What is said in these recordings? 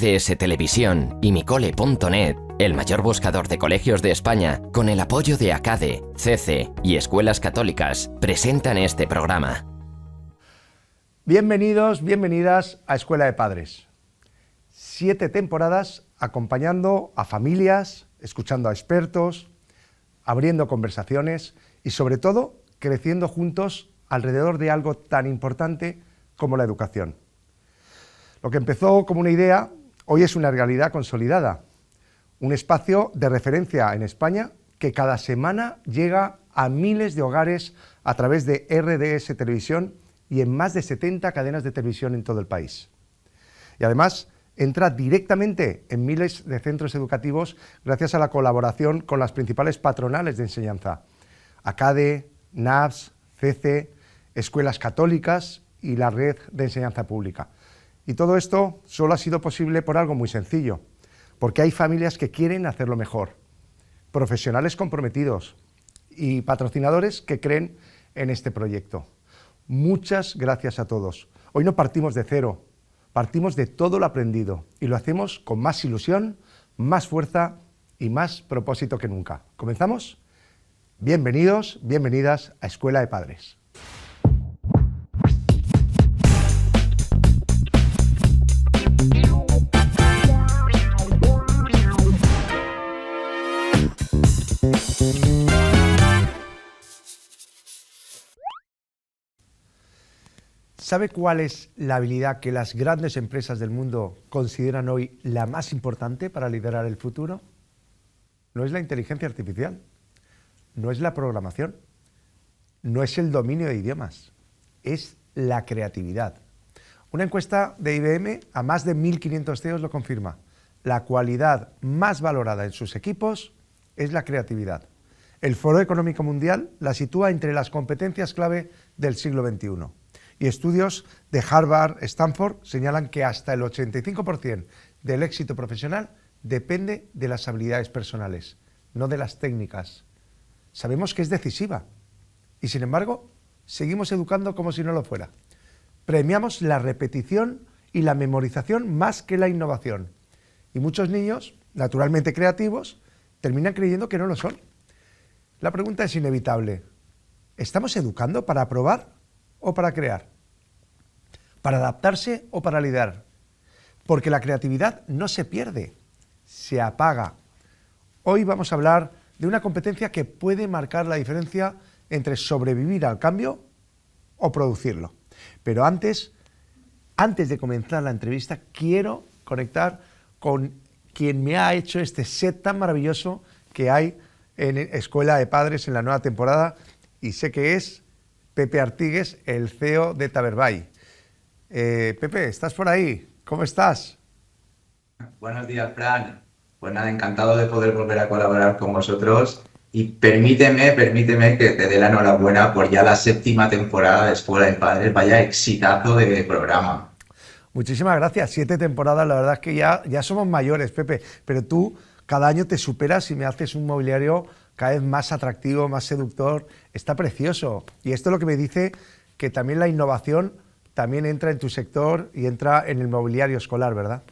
RDS Televisión y micole.net, el mayor buscador de colegios de España, con el apoyo de ACADE, CC y Escuelas Católicas, presentan este programa. Bienvenidos, bienvenidas a Escuela de Padres. 7 temporadas acompañando a familias, escuchando a expertos, abriendo conversaciones y sobre todo creciendo juntos alrededor de algo tan importante como la educación. Lo que empezó como una idea, hoy es una realidad consolidada. Un espacio de referencia en España que cada semana llega a miles de hogares a través de RDS Televisión y en más de 70 cadenas de televisión en todo el país. Y además entra directamente en miles de centros educativos gracias a la colaboración con las principales patronales de enseñanza, ACADE, NAVS, CC, Escuelas Católicas y la Red de Enseñanza Pública. Y todo esto solo ha sido posible por algo muy sencillo, porque hay familias que quieren hacerlo mejor, profesionales comprometidos y patrocinadores que creen en este proyecto. Muchas gracias a todos. Hoy no partimos de cero, partimos de todo lo aprendido y lo hacemos con más ilusión, más fuerza y más propósito que nunca. ¿Comenzamos? Bienvenidos, bienvenidas a Escuela de Padres. ¿Sabe cuál es la habilidad que las grandes empresas del mundo consideran hoy la más importante para liderar el futuro? No es la inteligencia artificial, no es la programación, no es el dominio de idiomas, es la creatividad. Una encuesta de IBM a más de 1.500 CEOs lo confirma. La cualidad más valorada en sus equipos es la creatividad. El Foro Económico Mundial la sitúa entre las competencias clave del siglo XXI. Y estudios de Harvard, Stanford señalan que hasta el 85% del éxito profesional depende de las habilidades personales, no de las técnicas. Sabemos que es decisiva y, sin embargo, seguimos educando como si no lo fuera. Premiamos la repetición y la memorización más que la innovación. Y muchos niños, naturalmente creativos, terminan creyendo que no lo son. La pregunta es inevitable. ¿Estamos educando para aprobar o para crear? ¿Para adaptarse o para liderar? Porque la creatividad no se pierde, se apaga. Hoy vamos a hablar de una competencia que puede marcar la diferencia entre sobrevivir al cambio o producirlo. Pero antes de comenzar la entrevista, quiero conectar con quien me ha hecho este set tan maravilloso que hay en Escuela de Padres en la nueva temporada, y sé que es Pepe Artigues, el CEO de Taberbay. Pepe, ¿estás por ahí? ¿Cómo estás? Buenos días, Fran. Pues nada, encantado de poder volver a colaborar con vosotros y permíteme que te dé la enhorabuena por ya la 7ª temporada de Escuela de Padres. Vaya exitazo de programa. Muchísimas gracias. 7 temporadas, la verdad es que ya somos mayores, Pepe, pero tú cada año te superas y me haces un mobiliario cada vez más atractivo, más seductor. Está precioso. Y esto es lo que me dice que también la innovación también entra en tu sector y entra en el mobiliario escolar, ¿verdad?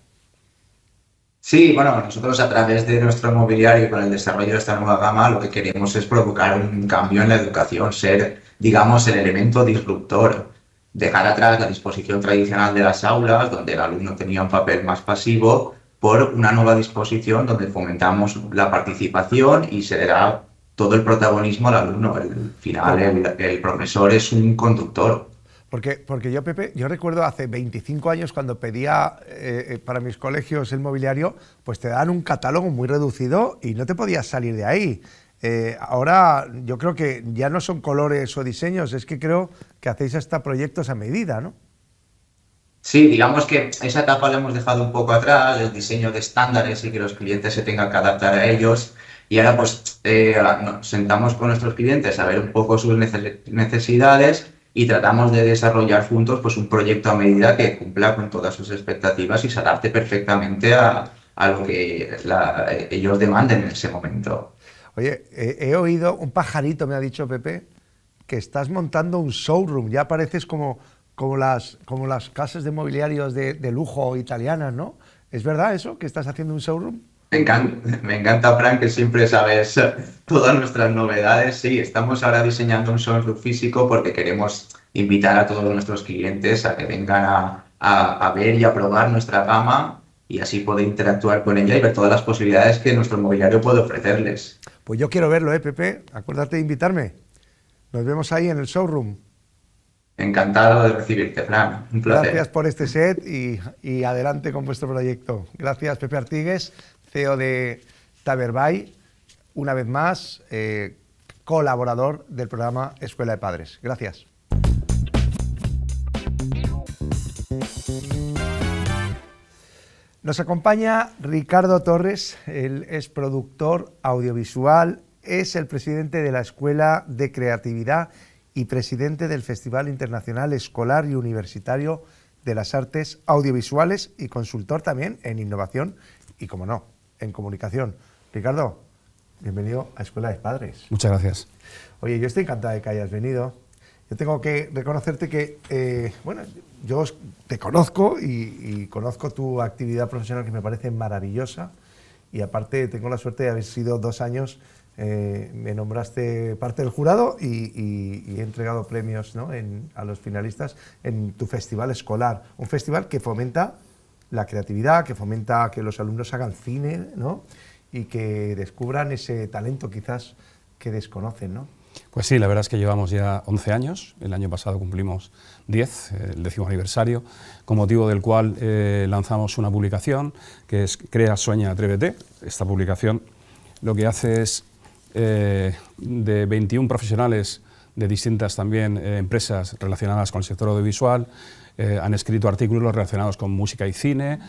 Sí, bueno, nosotros a través de nuestro mobiliario y con el desarrollo de esta nueva gama lo que queremos es provocar un cambio en la educación, ser, digamos, el elemento disruptor, dejar atrás la disposición tradicional de las aulas, donde el alumno tenía un papel más pasivo, por una nueva disposición donde fomentamos la participación y se le da todo el protagonismo al alumno. Al final, el profesor es un conductor. Porque yo, Pepe, yo recuerdo hace 25 años cuando pedía para mis colegios el mobiliario, pues te dan un catálogo muy reducido y no te podías salir de ahí. Ahora yo creo que ya no son colores o diseños, es que creo que hacéis hasta proyectos a medida, ¿no? Sí, digamos que esa etapa la hemos dejado un poco atrás, el diseño de estándares y que los clientes se tengan que adaptar a ellos. Y ahora pues nos sentamos con nuestros clientes a ver un poco sus necesidades y tratamos de desarrollar juntos pues un proyecto a medida que cumpla con todas sus expectativas y se adapte perfectamente a lo que ellos demanden en ese momento. Oye, he oído, un pajarito me ha dicho, Pepe, que estás montando un showroom, ya pareces como las casas de mobiliarios de lujo italianas, ¿no? ¿Es verdad eso, que estás haciendo un showroom? Me encanta, Frank, que siempre sabes todas nuestras novedades. Sí, estamos ahora diseñando un showroom físico porque queremos invitar a todos nuestros clientes a que vengan a ver y a probar nuestra gama y así poder interactuar con ella y ver todas las posibilidades que nuestro mobiliario puede ofrecerles. Pues yo quiero verlo, Pepe. Acuérdate de invitarme. Nos vemos ahí en el showroom. Encantado de recibirte, Frank. Un placer. Gracias por este set y adelante con vuestro proyecto. Gracias, Pepe Artigues, CEO de Taberbay, una vez más, colaborador del programa Escuela de Padres. Gracias. Nos acompaña Ricardo Torres, él es productor audiovisual, es el presidente de la Escuela de Creatividad y presidente del Festival Internacional Escolar y Universitario de las Artes Audiovisuales y consultor también en innovación y, como no, en comunicación. Ricardo, bienvenido a Escuela de Padres. Muchas gracias. Oye, yo estoy encantado de que hayas venido. Yo tengo que reconocerte que, bueno, yo te conozco y conozco tu actividad profesional, que me parece maravillosa, y aparte tengo la suerte de haber sido 2 años, me nombraste parte del jurado y he entregado premios, ¿no?, a los finalistas en tu festival escolar, un festival que fomenta la creatividad, que fomenta que los alumnos hagan cine, ¿no?, y que descubran ese talento quizás que desconocen, ¿no? Pues sí, la verdad es que llevamos ya 11 años, el año pasado cumplimos 10, el 10º aniversario, con motivo del cual lanzamos una publicación que es Crea, Sueña, Atrévete. Esta publicación lo que hace es, de 21 profesionales de distintas también empresas relacionadas con el sector audiovisual, han escrito artículos relacionados con música y cine,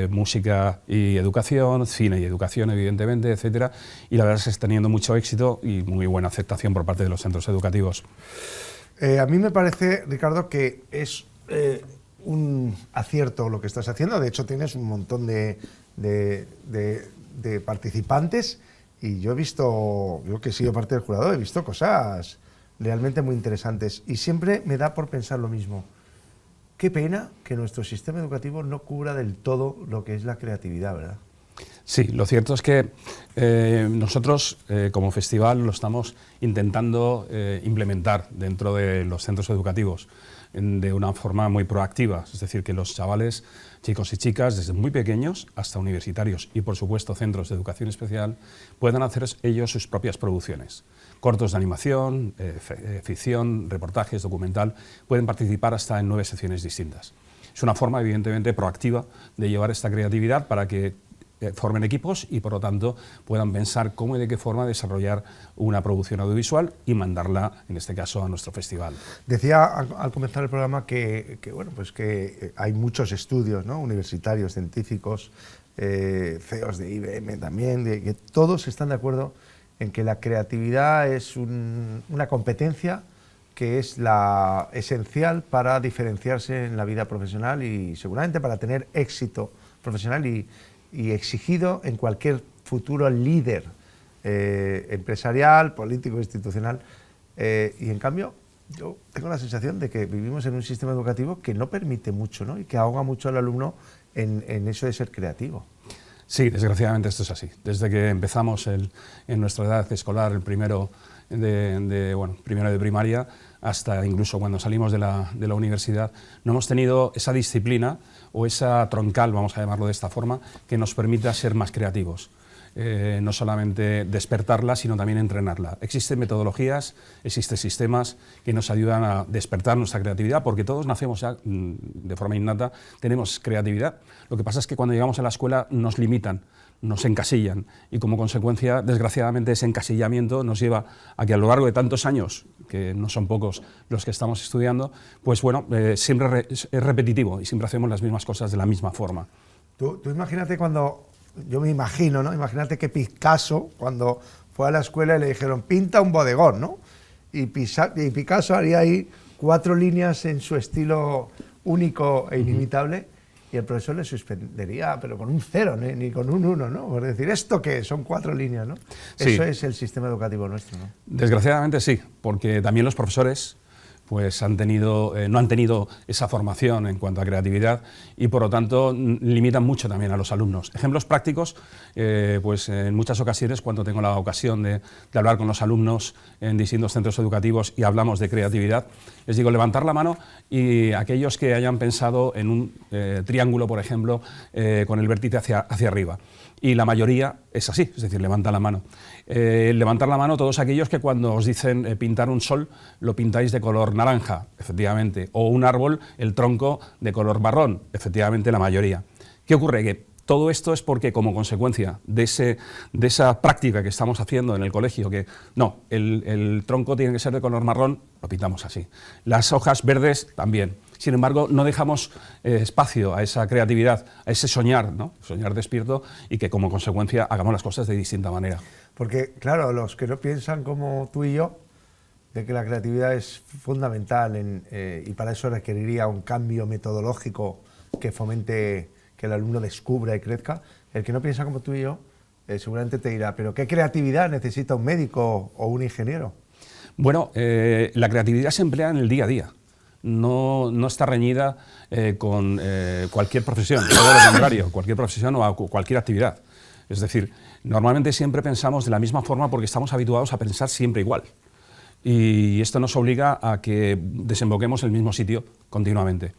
música y educación, cine y educación, evidentemente, etcétera. Y la verdad es que está teniendo mucho éxito y muy buena aceptación por parte de los centros educativos. A mí me parece, Ricardo, que es un acierto lo que estás haciendo. De hecho, tienes un montón de participantes y yo he visto, yo que he sido parte del jurado, he visto cosas realmente muy interesantes y siempre me da por pensar lo mismo. Qué pena que nuestro sistema educativo no cubra del todo lo que es la creatividad, ¿verdad? Sí, lo cierto es que nosotros como festival lo estamos intentando implementar dentro de los centros educativos de una forma muy proactiva, es decir, que los chavales, chicos y chicas, desde muy pequeños hasta universitarios y por supuesto centros de educación especial, puedan hacer ellos sus propias producciones. Cortos de animación, ficción, reportajes, documental, pueden participar hasta en 9 secciones distintas. Es una forma evidentemente proactiva de llevar esta creatividad para que formen equipos y por lo tanto puedan pensar cómo y de qué forma desarrollar una producción audiovisual y mandarla, en este caso, a nuestro festival. Decía al comenzar el programa que hay muchos estudios, ¿no?, universitarios, científicos, CEOs de IBM también, que todos están de acuerdo en que la creatividad es una competencia que es la esencial para diferenciarse en la vida profesional y seguramente para tener éxito profesional y exigido en cualquier futuro líder empresarial, político, institucional. Y en cambio, yo tengo la sensación de que vivimos en un sistema educativo que no permite mucho, ¿no?, y que ahoga mucho al alumno en eso de ser creativo. Sí, desgraciadamente esto es así. Desde que empezamos en nuestra edad escolar, el primero de primaria, hasta incluso cuando salimos de la universidad, no hemos tenido esa disciplina o esa troncal, vamos a llamarlo de esta forma, que nos permita ser más creativos. No solamente despertarla, sino también entrenarla. Existen metodologías, existen sistemas que nos ayudan a despertar nuestra creatividad, porque todos nacemos ya de forma innata, tenemos creatividad. Lo que pasa es que cuando llegamos a la escuela nos limitan, nos encasillan y como consecuencia, desgraciadamente, ese encasillamiento nos lleva a que a lo largo de tantos años, que no son pocos los que estamos estudiando, pues bueno, siempre es repetitivo y siempre hacemos las mismas cosas de la misma forma. Tú imagínate cuando... Yo me imagino, ¿no? Imagínate que Picasso, cuando fue a la escuela y le dijeron, pinta un bodegón, ¿no? Y Picasso haría ahí 4 líneas en su estilo único e inimitable, y el profesor le suspendería, pero con un 0, ni con un 1, ¿no? Por decir, ¿esto qué es? Son 4 líneas, ¿no? Sí. Eso es el sistema educativo nuestro, ¿no? Desgraciadamente sí, porque también los profesores pues no han tenido esa formación en cuanto a creatividad y por lo tanto limitan mucho también a los alumnos. Ejemplos prácticos, pues en muchas ocasiones cuando tengo la ocasión de hablar con los alumnos en distintos centros educativos y hablamos de creatividad, les digo levantar la mano y aquellos que hayan pensado en un triángulo, por ejemplo, con el vértice hacia arriba. Y la mayoría es así, es decir, levanta la mano. Levantar la mano todos aquellos que cuando os dicen pintar un sol, lo pintáis de color naranja, efectivamente, o un árbol, el tronco de color marrón, efectivamente la mayoría. ¿Qué ocurre? Que todo esto es porque como consecuencia de esa práctica que estamos haciendo en el colegio, que no, el tronco tiene que ser de color marrón, lo pintamos así. Las hojas verdes también. Sin embargo, no dejamos espacio a esa creatividad, a ese soñar, ¿no? Soñar despierto y que como consecuencia hagamos las cosas de distinta manera. Porque, claro, los que no piensan como tú y yo, de que la creatividad es fundamental y para eso requeriría un cambio metodológico que fomente que el alumno descubra y crezca, el que no piensa como tú y yo seguramente te dirá, pero ¿qué creatividad necesita un médico o un ingeniero? Bueno, la creatividad se emplea en el día a día. No está reñida con cualquier profesión, todo lo contrario, cualquier profesión o cualquier actividad. Es decir, normalmente siempre pensamos de la misma forma porque estamos habituados a pensar siempre igual. Y esto nos obliga a que desemboquemos en el mismo sitio continuamente.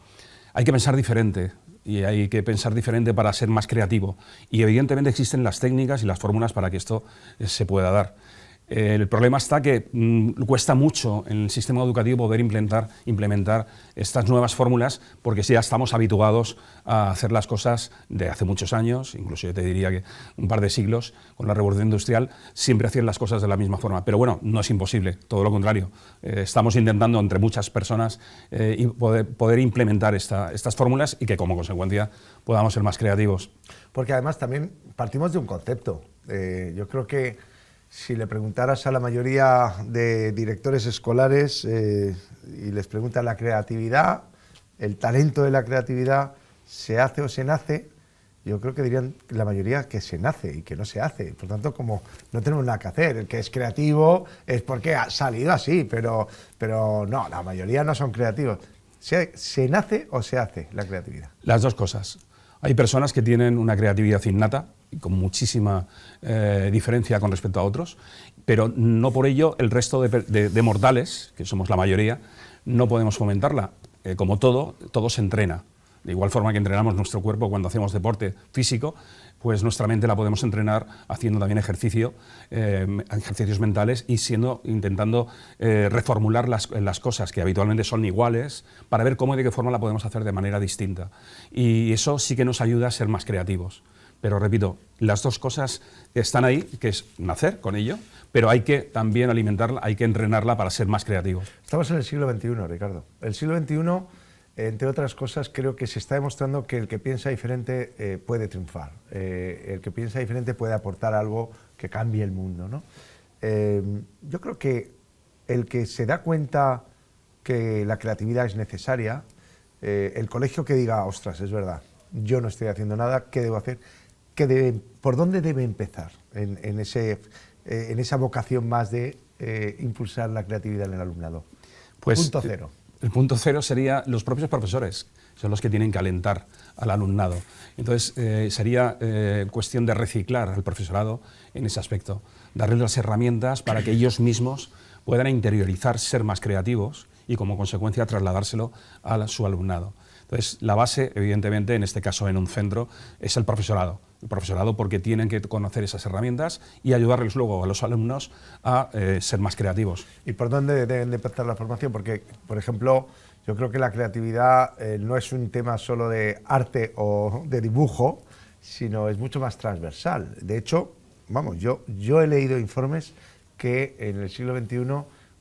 Hay que pensar diferente y hay que pensar diferente para ser más creativo. Y evidentemente existen las técnicas y las fórmulas para que esto se pueda dar. El problema está que cuesta mucho en el sistema educativo poder implementar estas nuevas fórmulas porque ya estamos habituados a hacer las cosas de hace muchos años, incluso yo te diría que un par de siglos, con la revolución industrial, siempre hacían las cosas de la misma forma. Pero bueno, no es imposible, todo lo contrario. Estamos intentando entre muchas personas poder implementar estas fórmulas y que como consecuencia podamos ser más creativos. Porque además también partimos de un concepto. Yo creo que si le preguntaras a la mayoría de directores escolares y les preguntas la creatividad, el talento de la creatividad, ¿se hace o se nace? Yo creo que dirían la mayoría que se nace y que no se hace. Por tanto, como no tenemos nada que hacer, el que es creativo es porque ha salido así, pero no, la mayoría no son creativos. ¿Se nace o se hace la creatividad? Las dos cosas. Hay personas que tienen una creatividad innata, con muchísima diferencia con respecto a otros, pero no por ello el resto de mortales, que somos la mayoría, no podemos fomentarla. Como todo se entrena. De igual forma que entrenamos nuestro cuerpo cuando hacemos deporte físico, pues nuestra mente la podemos entrenar haciendo también ejercicios mentales y intentando reformular las cosas que habitualmente son iguales para ver cómo y de qué forma la podemos hacer de manera distinta. Y eso sí que nos ayuda a ser más creativos. Pero repito, las dos cosas están ahí, que es nacer con ello, pero hay que también alimentarla, hay que entrenarla para ser más creativos. Estamos en el siglo XXI, Ricardo. El siglo XXI, entre otras cosas, creo que se está demostrando que el que piensa diferente puede triunfar. El que piensa diferente puede aportar algo que cambie el mundo, ¿no? Yo creo que el que se da cuenta que la creatividad es necesaria, el colegio que diga, ostras, es verdad, yo no estoy haciendo nada, ¿qué debo hacer? ¿Por dónde debe empezar en esa vocación más de impulsar la creatividad en el alumnado? Pues, punto cero. El punto cero sería los propios profesores, son los que tienen que alentar al alumnado. Entonces sería cuestión de reciclar al profesorado en ese aspecto, darles las herramientas para que ellos mismos puedan interiorizar, ser más creativos y como consecuencia trasladárselo a su alumnado. Entonces, la base, evidentemente, en este caso en un centro, es el profesorado. El profesorado porque tienen que conocer esas herramientas y ayudarles luego a los alumnos a ser más creativos. ¿Y por dónde deben de empezar la formación? Porque, por ejemplo, yo creo que la creatividad no es un tema solo de arte o de dibujo, sino es mucho más transversal. De hecho, vamos, yo he leído informes que en el siglo XXI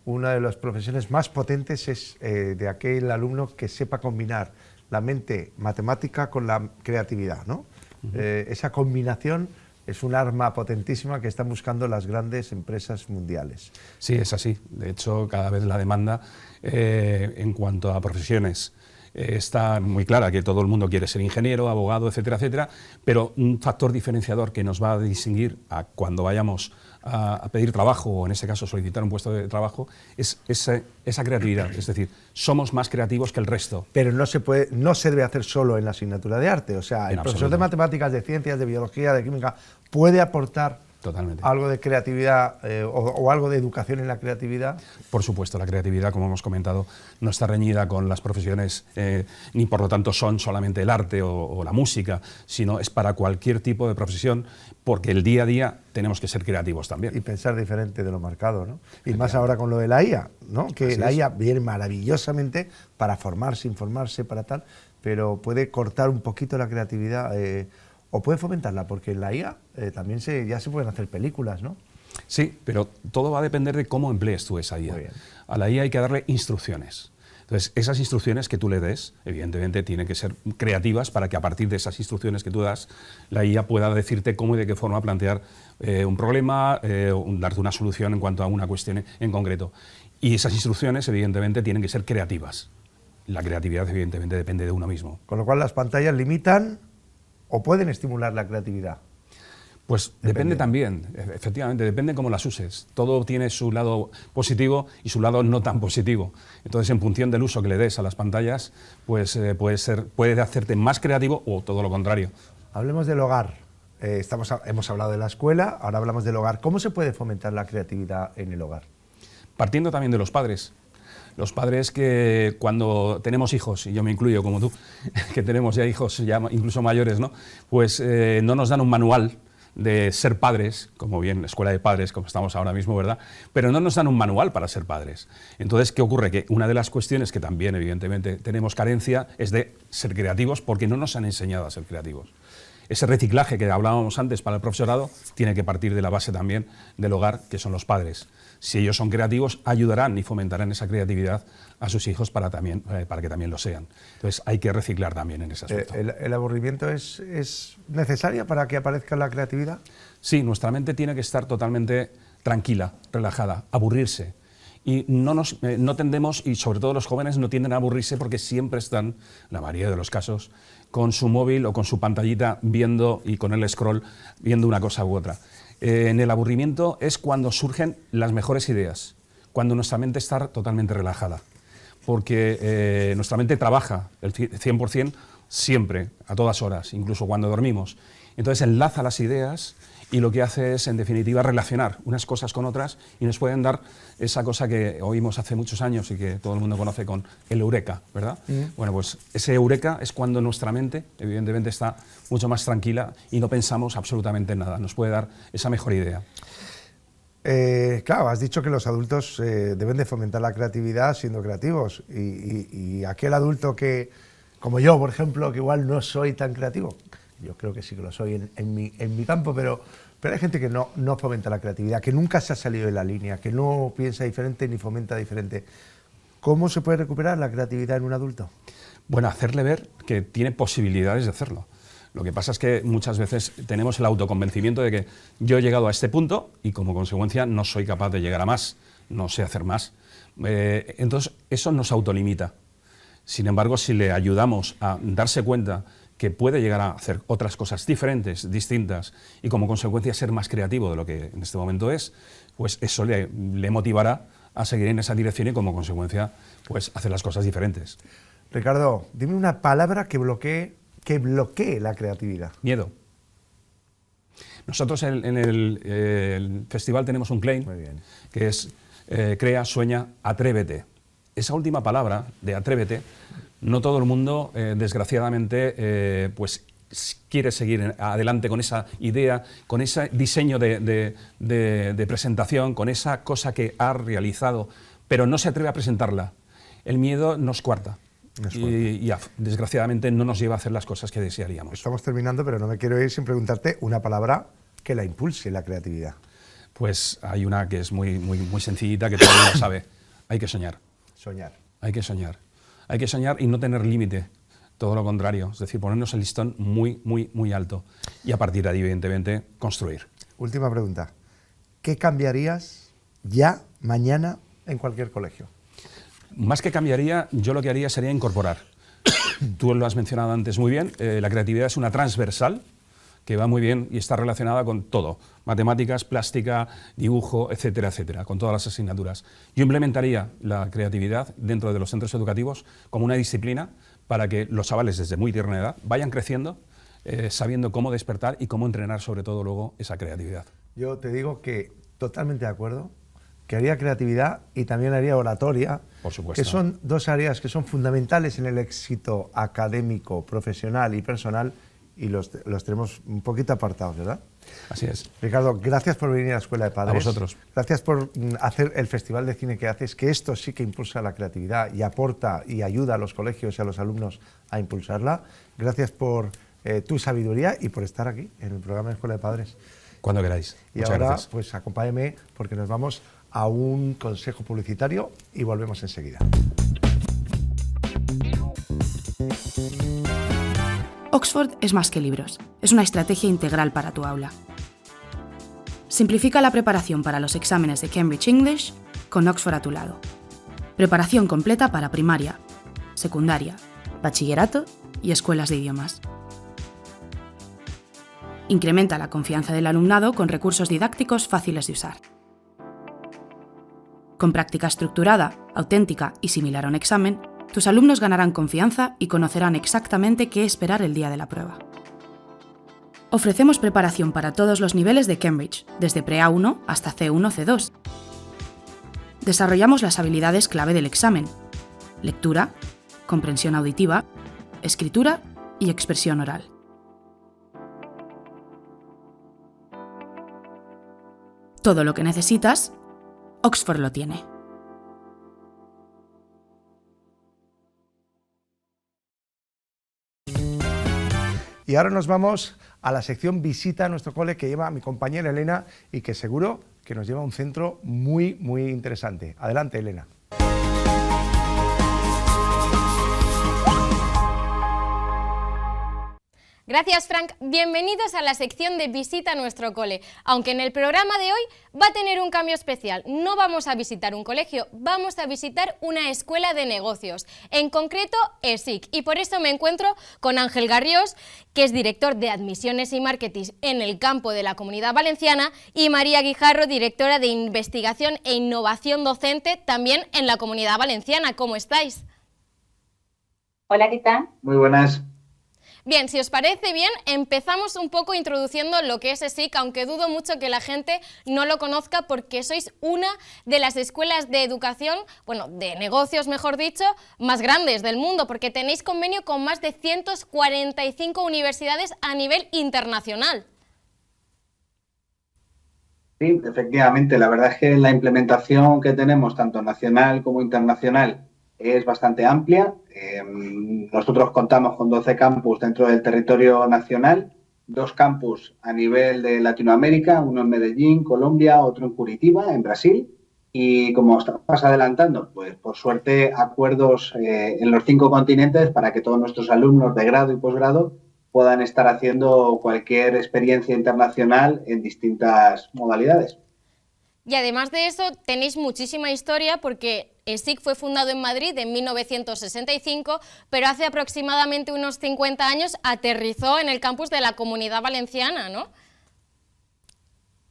una de las profesiones más potentes es de aquel alumno que sepa combinar la mente matemática con la creatividad, ¿no? Esa combinación es un arma potentísima que están buscando las grandes empresas mundiales. Sí, es así. De hecho, cada vez la demanda en cuanto a profesiones está muy clara, que todo el mundo quiere ser ingeniero, abogado, etcétera, etcétera, pero un factor diferenciador que nos va a distinguir a cuando vayamos a pedir trabajo, o en ese caso solicitar un puesto de trabajo, es esa creatividad. Es decir, somos más creativos que el resto. Pero no se debe hacer solo en la asignatura de arte. O sea, el profesor de matemáticas, de ciencias, de biología, de química, puede aportar Totalmente. algo de creatividad o algo de educación en la creatividad. Por supuesto, la creatividad, como hemos comentado, no está reñida con las profesiones, ni por lo tanto son solamente el arte o la música, sino es para cualquier tipo de profesión, porque el día a día tenemos que ser creativos también. Y pensar diferente de lo marcado, ¿no? Y más ahora con lo de la IA, ¿no? Que Así la es. IA viene maravillosamente para formarse, informarse, para tal, pero puede cortar un poquito la creatividad o puede fomentarla, porque en la IA también ya se pueden hacer películas, ¿no? Sí, pero todo va a depender de cómo emplees tú esa IA. Muy bien. A la IA hay que darle instrucciones. Entonces, esas instrucciones que tú le des, evidentemente, tienen que ser creativas para que a partir de esas instrucciones que tú das, la IA pueda decirte cómo y de qué forma plantear un problema, darte una solución en cuanto a una cuestión en concreto. Y esas instrucciones, evidentemente, tienen que ser creativas. La creatividad, evidentemente, depende de uno mismo. Con lo cual las pantallas limitan o pueden estimular la creatividad. Pues depende también, efectivamente, depende cómo las uses. Todo tiene su lado positivo y su lado no tan positivo. Entonces, en función del uso que le des a las pantallas, pues puede hacerte más creativo o todo lo contrario. Hablemos del hogar. Hemos hablado de la escuela, ahora hablamos del hogar. ¿Cómo se puede fomentar la creatividad en el hogar? Partiendo también de los padres. Los padres que cuando tenemos hijos, y yo me incluyo como tú, que tenemos ya hijos ya incluso mayores, ¿no? Pues no nos dan un manual de ser padres, como bien escuela de padres, como estamos ahora mismo, ¿verdad? Pero no nos dan un manual para ser padres. Entonces, ¿qué ocurre? Que una de las cuestiones que también, evidentemente, tenemos carencia es de ser creativos, porque no nos han enseñado a ser creativos. Ese reciclaje que hablábamos antes para el profesorado tiene que partir de la base también del hogar, que son los padres. Si ellos son creativos, ayudarán y fomentarán esa creatividad a sus hijos para que también lo sean. Entonces hay que reciclar también en ese aspecto. ¿El aburrimiento es necesario para que aparezca la creatividad? Sí, nuestra mente tiene que estar totalmente tranquila, relajada, aburrirse. Y no tendemos, y sobre todo los jóvenes, no tienden a aburrirse porque siempre están, la mayoría de los casos, con su móvil o con su pantallita viendo y con el scroll viendo una cosa u otra. En el aburrimiento es cuando surgen las mejores ideas, cuando nuestra mente está totalmente relajada, porque nuestra mente trabaja el 100% siempre, a todas horas, incluso cuando dormimos. Entonces enlaza las ideas y lo que hace es, en definitiva, relacionar unas cosas con otras y nos pueden dar esa cosa que oímos hace muchos años y que todo el mundo conoce con el eureka, ¿verdad? Bueno, pues ese eureka es cuando nuestra mente, evidentemente, está mucho más tranquila y no pensamos absolutamente en nada. Nos puede dar esa mejor idea. Claro, has dicho que los adultos deben de fomentar la creatividad siendo creativos y aquel adulto que, como yo, por ejemplo, que igual no soy tan creativo, yo creo que sí que lo soy en mi campo, pero hay gente que no fomenta la creatividad, que nunca se ha salido de la línea, que no piensa diferente ni fomenta diferente. ¿Cómo se puede recuperar la creatividad en un adulto? Bueno, hacerle ver que tiene posibilidades de hacerlo. Lo que pasa es que muchas veces tenemos el autoconvencimiento de que yo he llegado a este punto y como consecuencia no soy capaz de llegar a más, no sé hacer más. Entonces eso nos autolimita. Sin embargo, si le ayudamos a darse cuenta que puede llegar a hacer otras cosas diferentes, distintas, y como consecuencia ser más creativo de lo que en este momento es, pues eso le motivará a seguir en esa dirección y como consecuencia pues hacer las cosas diferentes. Ricardo, dime una palabra que bloquee la creatividad. Miedo. Nosotros en el festival tenemos un claim que es crea, sueña, atrévete. Esa última palabra de atrévete, no todo el mundo, desgraciadamente, pues quiere seguir adelante con esa idea, con ese diseño de presentación, con esa cosa que ha realizado, pero no se atreve a presentarla. El miedo nos coarta. Y desgraciadamente no nos lleva a hacer las cosas que desearíamos. Estamos terminando, pero no me quiero ir sin preguntarte una palabra que la impulse, la creatividad. Pues hay una que es muy sencillita, que todo el mundo sabe. Hay que soñar. Soñar. Hay que soñar. Hay que soñar y no tener límite. Todo lo contrario. Es decir, ponernos el listón muy alto. Y a partir de ahí, evidentemente, construir. Última pregunta. ¿Qué cambiarías ya, mañana, en cualquier colegio? Más que cambiaría, yo lo que haría sería incorporar. Tú lo has mencionado antes muy bien, la creatividad es una transversal que va muy bien y está relacionada con todo, matemáticas, plástica, dibujo, etcétera, etcétera, con todas las asignaturas. Yo implementaría la creatividad dentro de los centros educativos como una disciplina para que los chavales desde muy tierna edad vayan creciendo, sabiendo cómo despertar y cómo entrenar sobre todo luego esa creatividad. Yo te digo que totalmente de acuerdo, que haría creatividad y también haría oratoria, por supuesto, que son dos áreas que son fundamentales en el éxito académico, profesional y personal, y los tenemos un poquito apartados, ¿verdad? Así es. Ricardo, gracias por venir a la Escuela de Padres. A vosotros. Gracias por hacer el festival de cine que haces, que esto sí que impulsa la creatividad y aporta y ayuda a los colegios y a los alumnos a impulsarla. Gracias por tu sabiduría y por estar aquí en el programa de Escuela de Padres. Cuando queráis. Y muchas ahora, gracias. pues acompáñeme porque nos vamos a un consejo publicitario y volvemos enseguida. Oxford es más que libros, es una estrategia integral para tu aula. Simplifica la preparación para los exámenes de Cambridge English con Oxford a tu lado. Preparación completa para primaria, secundaria, bachillerato y escuelas de idiomas. Incrementa la confianza del alumnado con recursos didácticos fáciles de usar. Con práctica estructurada, auténtica y similar a un examen, tus alumnos ganarán confianza y conocerán exactamente qué esperar el día de la prueba. Ofrecemos preparación para todos los niveles de Cambridge, desde Pre-A1 hasta C1-C2. Desarrollamos las habilidades clave del examen: lectura, comprensión auditiva, escritura y expresión oral. Todo lo que necesitas, Oxford lo tiene. Y ahora nos vamos a la sección Visita a nuestro cole que lleva mi compañera Elena y que seguro que nos lleva a un centro muy, muy interesante. Adelante, Elena. Gracias, Frank. Bienvenidos a la sección de Visita a nuestro cole. Aunque en el programa de hoy va a tener un cambio especial. No vamos a visitar un colegio, vamos a visitar una escuela de negocios, en concreto ESIC. Y por eso me encuentro con Ángel Garriós, que es director de Admisiones y Marketing en el campo de la Comunidad Valenciana, y María Guijarro, directora de Investigación e Innovación Docente, también en la Comunidad Valenciana. ¿Cómo estáis? Hola, ¿qué tal? Muy buenas. Bien, si os parece bien, empezamos un poco introduciendo lo que es ESIC, aunque dudo mucho que la gente no lo conozca porque sois una de las escuelas de educación, bueno, de negocios mejor dicho, más grandes del mundo, porque tenéis convenio con más de 145 universidades a nivel internacional. Sí, efectivamente, la verdad es que la implementación que tenemos, tanto nacional como internacional, es bastante amplia. Nosotros contamos con 12 campus dentro del territorio nacional, 2 campus a nivel de Latinoamérica, uno en Medellín, Colombia, otro en Curitiba, en Brasil. Y como estamos adelantando, pues por suerte acuerdos en los 5 continentes para que todos nuestros alumnos de grado y posgrado puedan estar haciendo cualquier experiencia internacional en distintas modalidades. Y además de eso, tenéis muchísima historia porque ESIC fue fundado en Madrid en 1965, pero hace aproximadamente unos 50 años aterrizó en el campus de la Comunidad Valenciana, ¿no?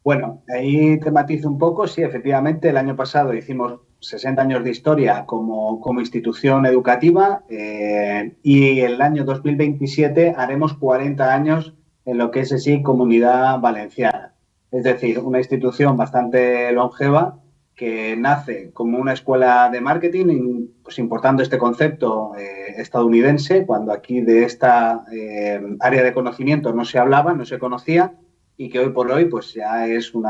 Bueno, ahí te matizo un poco. Sí, efectivamente, el año pasado hicimos 60 años de historia como institución educativa y el año 2027 haremos 40 años en lo que es ESIC Comunidad Valenciana. Es decir, una institución bastante longeva que nace como una escuela de marketing, pues importando este concepto estadounidense, cuando aquí de esta área de conocimiento no se hablaba, no se conocía, y que hoy por hoy pues ya es un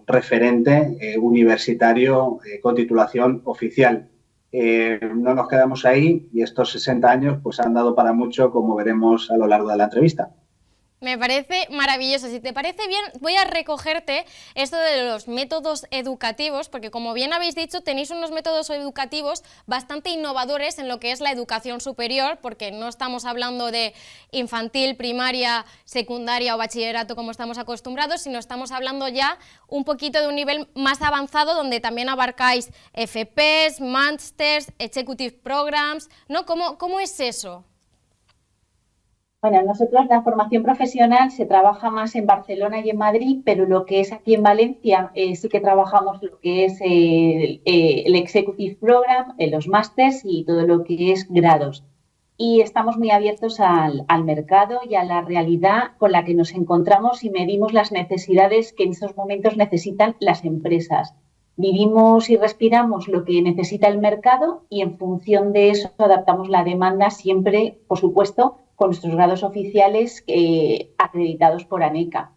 referente universitario con titulación oficial. No nos quedamos ahí y estos 60 años pues han dado para mucho, como veremos a lo largo de la entrevista. Me parece maravilloso. Si te parece bien, voy a recogerte esto de los métodos educativos, porque como bien habéis dicho, tenéis unos métodos educativos bastante innovadores en lo que es la educación superior, porque no estamos hablando de infantil, primaria, secundaria o bachillerato como estamos acostumbrados, sino estamos hablando ya un poquito de un nivel más avanzado, donde también abarcáis FPs, Masters, Executive Programs, ¿no? ¿Cómo es eso? Bueno, nosotros la formación profesional se trabaja más en Barcelona y en Madrid, pero lo que es aquí en Valencia sí que trabajamos lo que es el Executive Program, los másters y todo lo que es grados. Y estamos muy abiertos al mercado y a la realidad con la que nos encontramos y medimos las necesidades que en estos momentos necesitan las empresas. Vivimos y respiramos lo que necesita el mercado y en función de eso adaptamos la demanda siempre, por supuesto, con nuestros grados oficiales acreditados por ANECA.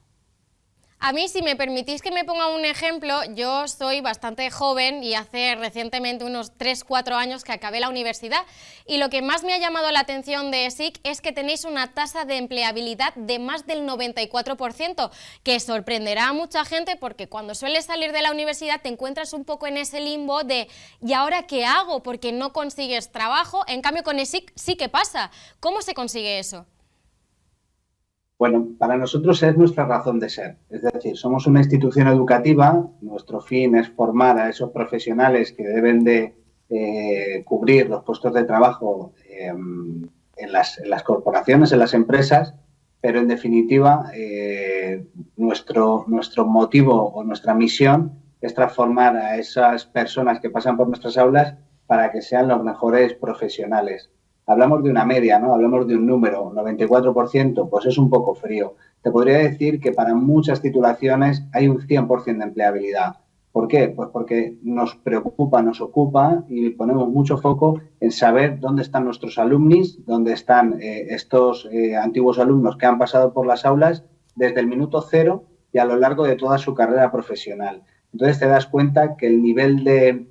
A mí, si me permitís que me ponga un ejemplo, yo soy bastante joven y hace recientemente unos 3-4 años que acabé la universidad, y lo que más me ha llamado la atención de ESIC es que tenéis una tasa de empleabilidad de más del 94%, que sorprenderá a mucha gente porque cuando sueles salir de la universidad te encuentras un poco en ese limbo de ¿y ahora qué hago? Porque no consigues trabajo. En cambio con ESIC sí que pasa. ¿Cómo se consigue eso? Bueno, para nosotros es nuestra razón de ser. Es decir, somos una institución educativa, nuestro fin es formar a esos profesionales que deben de cubrir los puestos de trabajo en las corporaciones, en las empresas, pero en definitiva nuestro motivo o nuestra misión es transformar a esas personas que pasan por nuestras aulas para que sean los mejores profesionales. Hablamos de una media, ¿no? Hablamos de un número, 94%, pues es un poco frío. Te podría decir que para muchas titulaciones hay un 100% de empleabilidad. ¿Por qué? Pues porque nos preocupa, nos ocupa y ponemos mucho foco en saber dónde están nuestros alumnis, dónde están estos antiguos alumnos que han pasado por las aulas desde el minuto cero y a lo largo de toda su carrera profesional. Entonces te das cuenta que el nivel de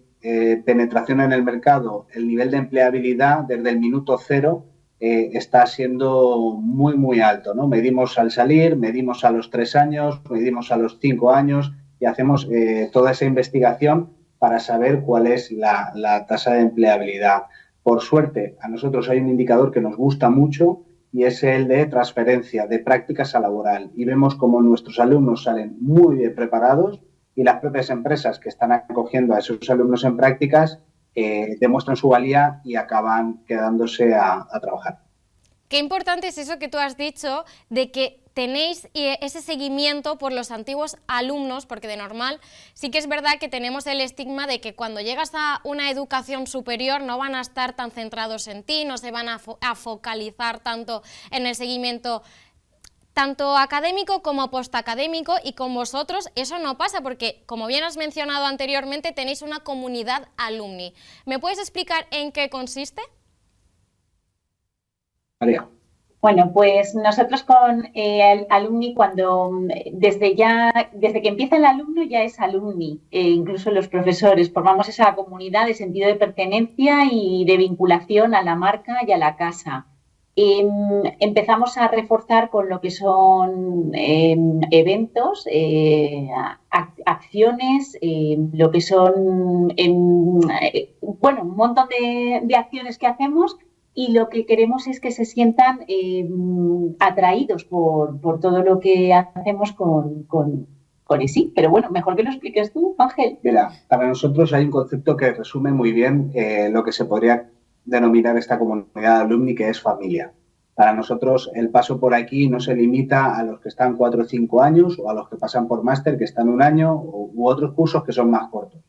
penetración en el mercado, el nivel de empleabilidad desde el minuto cero está siendo muy, muy alto, ¿no? Medimos al salir, medimos a los 3 años, medimos a los 5 años y hacemos toda esa investigación para saber cuál es la tasa de empleabilidad. Por suerte, a nosotros hay un indicador que nos gusta mucho y es el de transferencia de prácticas a laboral. Y vemos cómo nuestros alumnos salen muy bien preparados y las propias empresas que están acogiendo a esos alumnos en prácticas demuestran su valía y acaban quedándose a trabajar. Qué importante es eso que tú has dicho, de que tenéis ese seguimiento por los antiguos alumnos, porque de normal sí que es verdad que tenemos el estigma de que cuando llegas a una educación superior no van a estar tan centrados en ti, no se van a focalizar tanto en el seguimiento tanto académico como postacadémico, y con vosotros eso no pasa porque, como bien has mencionado anteriormente, tenéis una comunidad alumni. ¿Me puedes explicar en qué consiste? María. Bueno, pues nosotros con alumni, desde que empieza el alumno ya es alumni, incluso los profesores, formamos esa comunidad de sentido de pertenencia y de vinculación a la marca y a la casa. Empezamos a reforzar con lo que son eventos, acciones, lo que son, bueno, un montón de acciones que hacemos, y lo que queremos es que se sientan atraídos por todo lo que hacemos con ESIC. Pero bueno, mejor que lo expliques tú, Ángel. Mira, para nosotros hay un concepto que resume muy bien lo que se podría denominar esta comunidad de alumni, que es familia. Para nosotros el paso por aquí no se limita a los que están 4 o 5 años o a los que pasan por máster que están 1 año u otros cursos que son más cortos.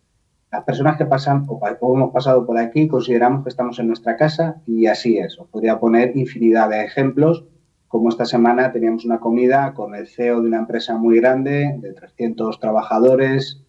Las personas que pasan o hemos pasado por aquí consideramos que estamos en nuestra casa y así es. Os podría poner infinidad de ejemplos, como esta semana teníamos una comida con el CEO de una empresa muy grande, de 300 trabajadores,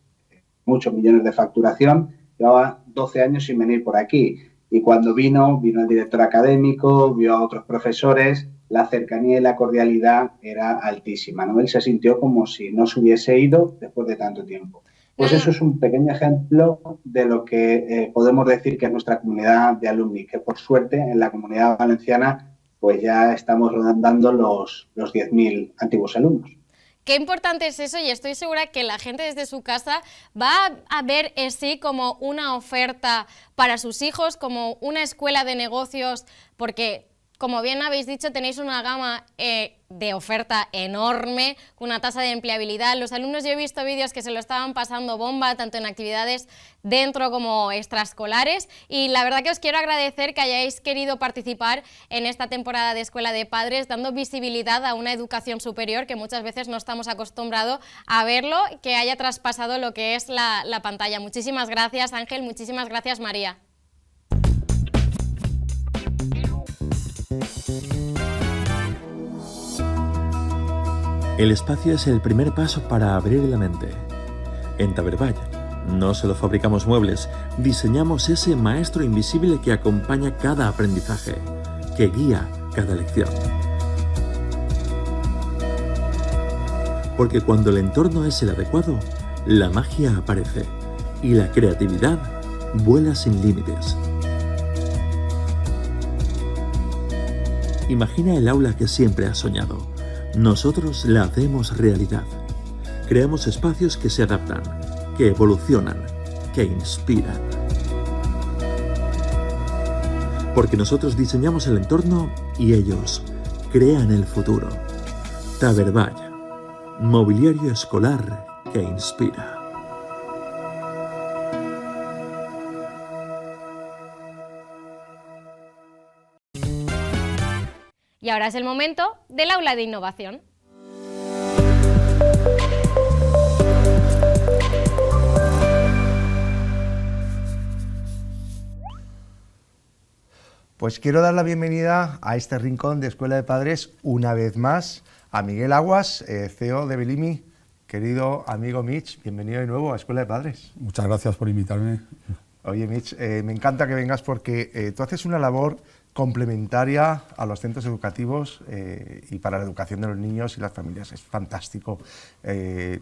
muchos millones de facturación, llevaba 12 años sin venir por aquí. Y cuando vino el director académico, vio a otros profesores, la cercanía y la cordialidad era altísima, ¿no? Él se sintió como si no se hubiese ido después de tanto tiempo. Pues eso es un pequeño ejemplo de lo que podemos decir que es nuestra comunidad de alumni, que por suerte en la comunidad valenciana pues ya estamos rondando los 10.000 antiguos alumnos. Qué importante es eso, y estoy segura que la gente desde su casa va a ver ESIC como una oferta para sus hijos, como una escuela de negocios, porque como bien habéis dicho, tenéis una gama de oferta enorme, con una tasa de empleabilidad. Los alumnos, yo he visto vídeos que se lo estaban pasando bomba, tanto en actividades dentro como extraescolares, y la verdad que os quiero agradecer que hayáis querido participar en esta temporada de Escuela de Padres, dando visibilidad a una educación superior que muchas veces no estamos acostumbrados a verlo, que haya traspasado lo que es la pantalla. Muchísimas gracias, Ángel, muchísimas gracias, María. El espacio es el primer paso para abrir la mente. En Taberball no solo fabricamos muebles, diseñamos ese maestro invisible que acompaña cada aprendizaje, que guía cada lección. Porque cuando el entorno es el adecuado, la magia aparece y la creatividad vuela sin límites. Imagina el aula que siempre has soñado. Nosotros la hacemos realidad. Creamos espacios que se adaptan, que evolucionan, que inspiran. Porque nosotros diseñamos el entorno y ellos crean el futuro. Taberball, mobiliario escolar que inspira. Y ahora es el momento del aula de innovación. Pues quiero dar la bienvenida a este rincón de Escuela de Padres una vez más a Miguel Aguas, CEO de Belimi. Querido amigo Mitch, bienvenido de nuevo a Escuela de Padres. Muchas gracias por invitarme. Oye Mitch, me encanta que vengas porque tú haces una labor complementaria a los centros educativos y para la educación de los niños y las familias. Es fantástico.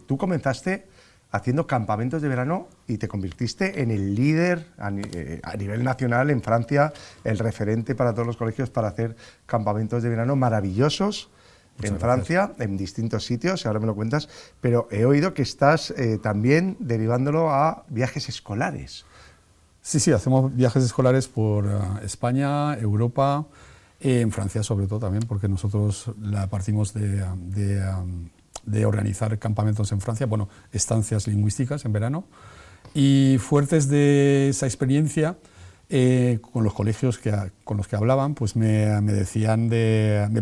Tú comenzaste haciendo campamentos de verano y te convirtiste en el líder a nivel nacional en Francia, el referente para todos los colegios para hacer campamentos de verano maravillosos en Francia, en distintos sitios, ahora me lo cuentas, pero he oído que estás también derivándolo a viajes escolares. Sí, hacemos viajes escolares por España, Europa, en Francia sobre todo también, porque nosotros partimos de organizar campamentos en Francia, bueno, estancias lingüísticas en verano, y fuertes de esa experiencia, con los colegios con los que hablaban, pues me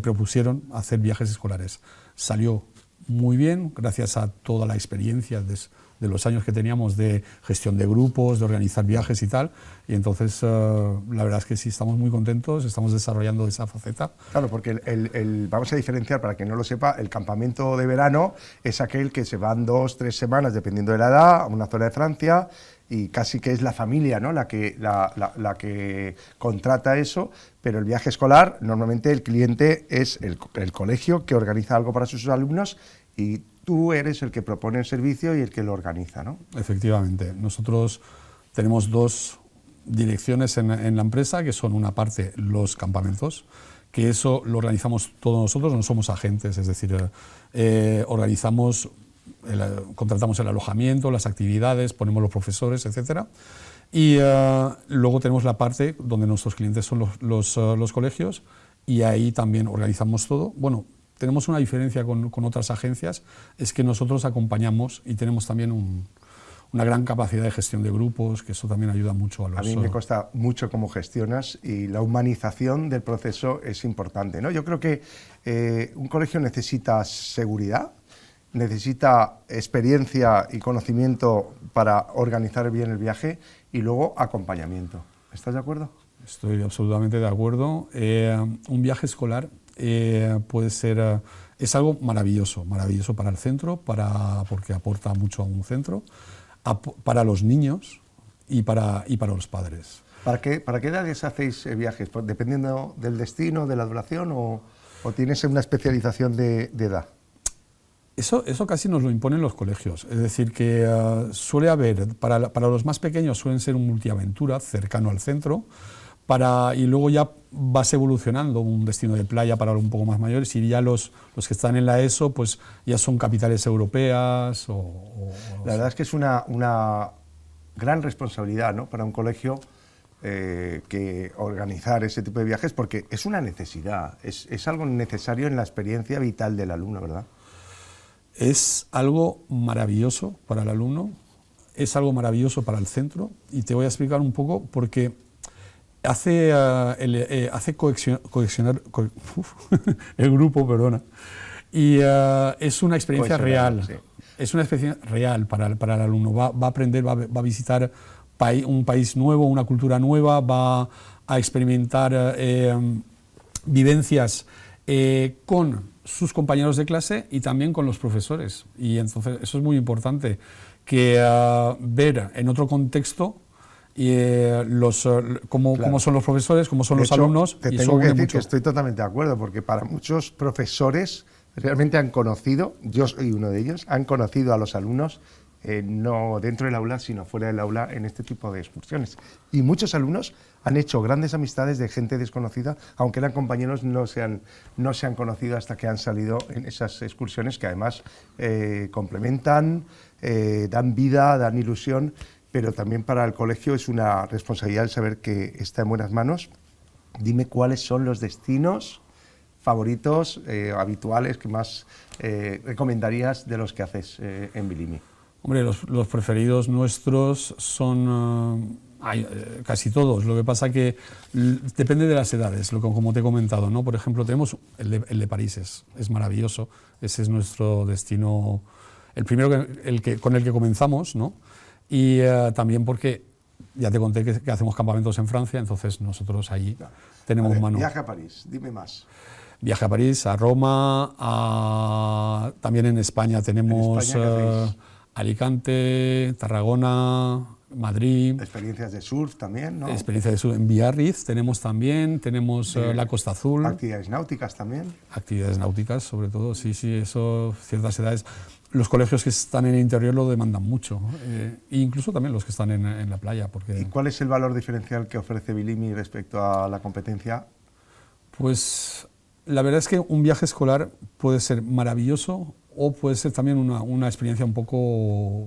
propusieron hacer viajes escolares. Salió muy bien, gracias a toda la experiencia de los años que teníamos de gestión de grupos, de organizar viajes y tal, y entonces la verdad es que sí, estamos muy contentos, estamos desarrollando esa faceta. Claro, porque vamos a diferenciar, para quien no lo sepa, el campamento de verano es aquel que se van 2 o 3 semanas, dependiendo de la edad, a una zona de Francia, y casi que es la familia, ¿no?, la que contrata eso, pero el viaje escolar, normalmente el cliente es el colegio que organiza algo para sus alumnos y tú eres el que propone el servicio y el que lo organiza, ¿no? Efectivamente. Nosotros tenemos 2 direcciones en la empresa, que son una parte los campamentos, que eso lo organizamos todos nosotros, no somos agentes, es decir, contratamos el alojamiento, las actividades, ponemos los profesores, etcétera. Y luego tenemos la parte donde nuestros clientes son los colegios, y ahí también organizamos todo. Bueno, tenemos una diferencia con otras agencias, es que nosotros acompañamos y tenemos también una gran capacidad de gestión de grupos, que eso también ayuda mucho a los... A mí me cuesta mucho cómo gestionas y la humanización del proceso es importante, ¿no? Yo creo que un colegio necesita seguridad, necesita experiencia y conocimiento para organizar bien el viaje y luego acompañamiento. ¿Estás de acuerdo? Estoy absolutamente de acuerdo. Un viaje escolar puede ser, es algo maravilloso para el centro, porque aporta mucho a un centro, para los niños y para los padres. ¿Para qué edades hacéis viajes? ¿Dependiendo del destino, de la duración o tienes una especialización de edad? Eso casi nos lo imponen los colegios, es decir, que suele haber, para los más pequeños suelen ser un multiaventura cercano al centro, y luego ya vas evolucionando un destino de playa para un poco más mayores, y ya los que están en la ESO pues ya son capitales europeas. La verdad es que es una gran responsabilidad, ¿no?, para un colegio que organizar ese tipo de viajes, porque es una necesidad, es algo necesario en la experiencia vital del alumno, ¿verdad? Es algo maravilloso para el alumno, es algo maravilloso para el centro, y te voy a explicar un poco porque hace cohesionar el grupo, perdona, y es una experiencia real, sí. Es una experiencia real para el alumno, va a aprender, va a visitar un país nuevo, una cultura nueva, va a experimentar vivencias con sus compañeros de clase y también con los profesores. Y entonces eso es muy importante, que ver en otro contexto cómo son los profesores, cómo son los alumnos. Te tengo que decir que estoy totalmente de acuerdo, porque para muchos profesores realmente han conocido, yo soy uno de ellos, han conocido a los alumnos no dentro del aula, sino fuera del aula en este tipo de excursiones. Y muchos alumnos han hecho grandes amistades de gente desconocida, aunque eran compañeros, no se han conocido hasta que han salido en esas excursiones, que además complementan, dan vida, dan ilusión, pero también para el colegio es una responsabilidad el saber que está en buenas manos. Dime cuáles son los destinos favoritos, habituales, que más recomendarías de los que haces en Bilimi. Hombre, los preferidos nuestros son casi todos. Lo que pasa que depende de las edades, como te he comentado, ¿no? Por ejemplo, tenemos el de París, es maravilloso. Ese es nuestro destino, el primero con el que comenzamos, ¿no? Y también porque ya te conté que hacemos campamentos en Francia, entonces nosotros ahí tenemos mano. Viaje a París, dime más. Viaje a París, a Roma, también en España tenemos Alicante, Tarragona, Madrid. Experiencias de surf también, ¿no? Experiencias de surf en Biarritz tenemos también, tenemos la Costa Azul. Actividades náuticas también. Actividades náuticas, sobre todo, sí, eso, ciertas edades. Los colegios que están en el interior lo demandan mucho, e incluso también los que están en la playa. Porque... ¿Y cuál es el valor diferencial que ofrece Bilimi respecto a la competencia? Pues la verdad es que un viaje escolar puede ser maravilloso o puede ser también una experiencia un poco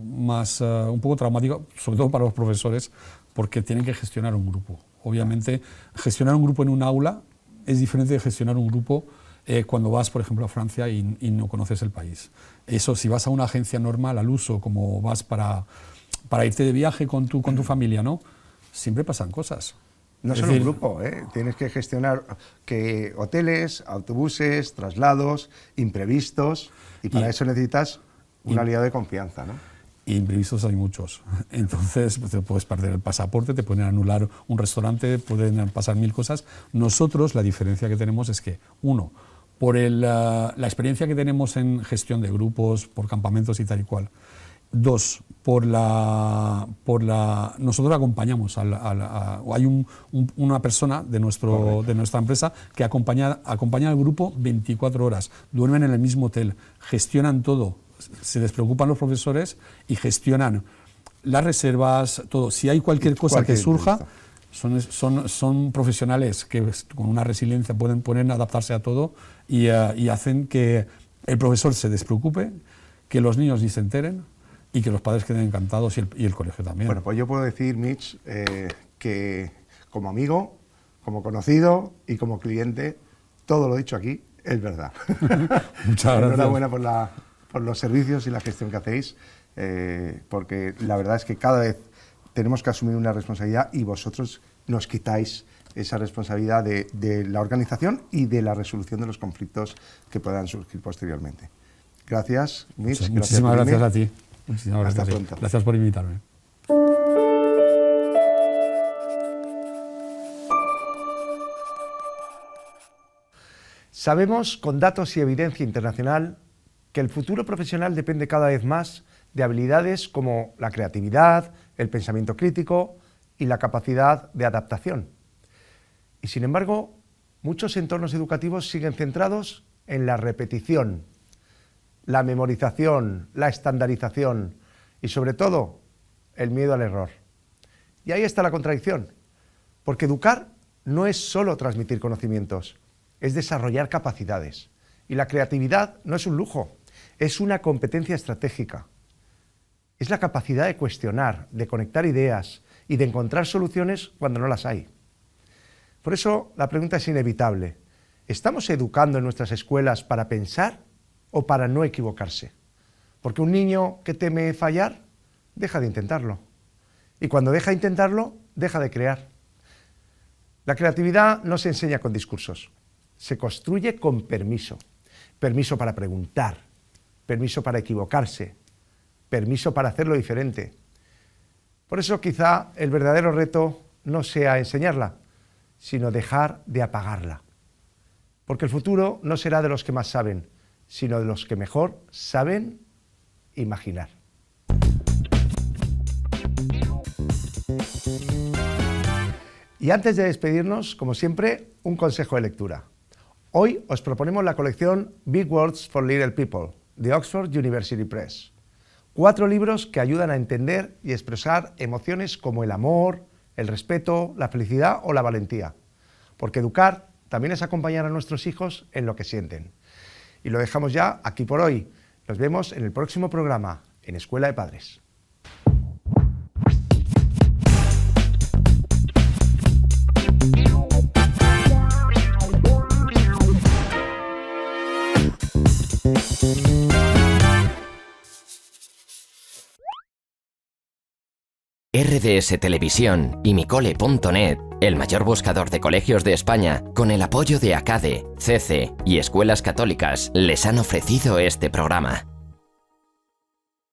traumática, sobre todo para los profesores, porque tienen que gestionar un grupo. Obviamente, gestionar un grupo en un aula es diferente de gestionar un grupo cuando vas, por ejemplo, a Francia y no conoces el país. Eso, si vas a una agencia normal, al uso, como vas para irte de viaje con tu familia, ¿no? Siempre pasan cosas. No solo un grupo, tienes que gestionar hoteles, autobuses, traslados, imprevistos, y para eso necesitas un aliado de confianza, ¿no? Imprevistos hay muchos. Entonces te puedes perder el pasaporte, te pueden anular un restaurante, pueden pasar mil cosas. Nosotros, la diferencia que tenemos es que, uno, por la experiencia que tenemos en gestión de grupos, por campamentos y tal y cual. Dos, nosotros acompañamos, hay una persona de nuestra empresa que acompaña al grupo 24 horas, duermen en el mismo hotel, gestionan todo, se despreocupan los profesores y gestionan las reservas, todo. Si hay cualquier cosa que surja, son profesionales que con una resiliencia pueden adaptarse a todo y hacen que el profesor se despreocupe, que los niños ni se enteren y que los padres queden encantados y el colegio también. Bueno, pues yo puedo decir, Mitch, que como amigo, como conocido y como cliente, todo lo dicho aquí es verdad. Muchas gracias. Enhorabuena por los servicios y la gestión que hacéis, porque la verdad es que cada vez tenemos que asumir una responsabilidad y vosotros nos quitáis esa responsabilidad de la organización y de la resolución de los conflictos que puedan surgir posteriormente. Gracias, Mitch. Muchísimas gracias a ti. Hasta pronto. Gracias por invitarme. Sabemos con datos y evidencia internacional que el futuro profesional depende cada vez más de habilidades como la creatividad, el pensamiento crítico y la capacidad de adaptación. Y sin embargo, muchos entornos educativos siguen centrados en la repetición, la memorización, la estandarización y, sobre todo, el miedo al error. Y ahí está la contradicción, porque educar no es solo transmitir conocimientos, es desarrollar capacidades. Y la creatividad no es un lujo, es una competencia estratégica. Es la capacidad de cuestionar, de conectar ideas y de encontrar soluciones cuando no las hay. Por eso la pregunta es inevitable. ¿Estamos educando en nuestras escuelas para pensar o para no equivocarse? Porque un niño que teme fallar, deja de intentarlo. Y cuando deja de intentarlo, deja de crear. La creatividad no se enseña con discursos, se construye con permiso. Permiso para preguntar, permiso para equivocarse, permiso para hacerlo diferente. Por eso quizá el verdadero reto no sea enseñarla, sino dejar de apagarla. Porque el futuro no será de los que más saben, sino de los que mejor saben imaginar. Y antes de despedirnos, como siempre, un consejo de lectura. Hoy os proponemos la colección Big Words for Little People, de Oxford University Press. 4 libros que ayudan a entender y expresar emociones como el amor, el respeto, la felicidad o la valentía. Porque educar también es acompañar a nuestros hijos en lo que sienten. Y lo dejamos ya aquí por hoy. Nos vemos en el próximo programa, en Escuela de Padres. RDS Televisión y micole.net, el mayor buscador de colegios de España, con el apoyo de ACADE, CC y Escuelas Católicas, les han ofrecido este programa.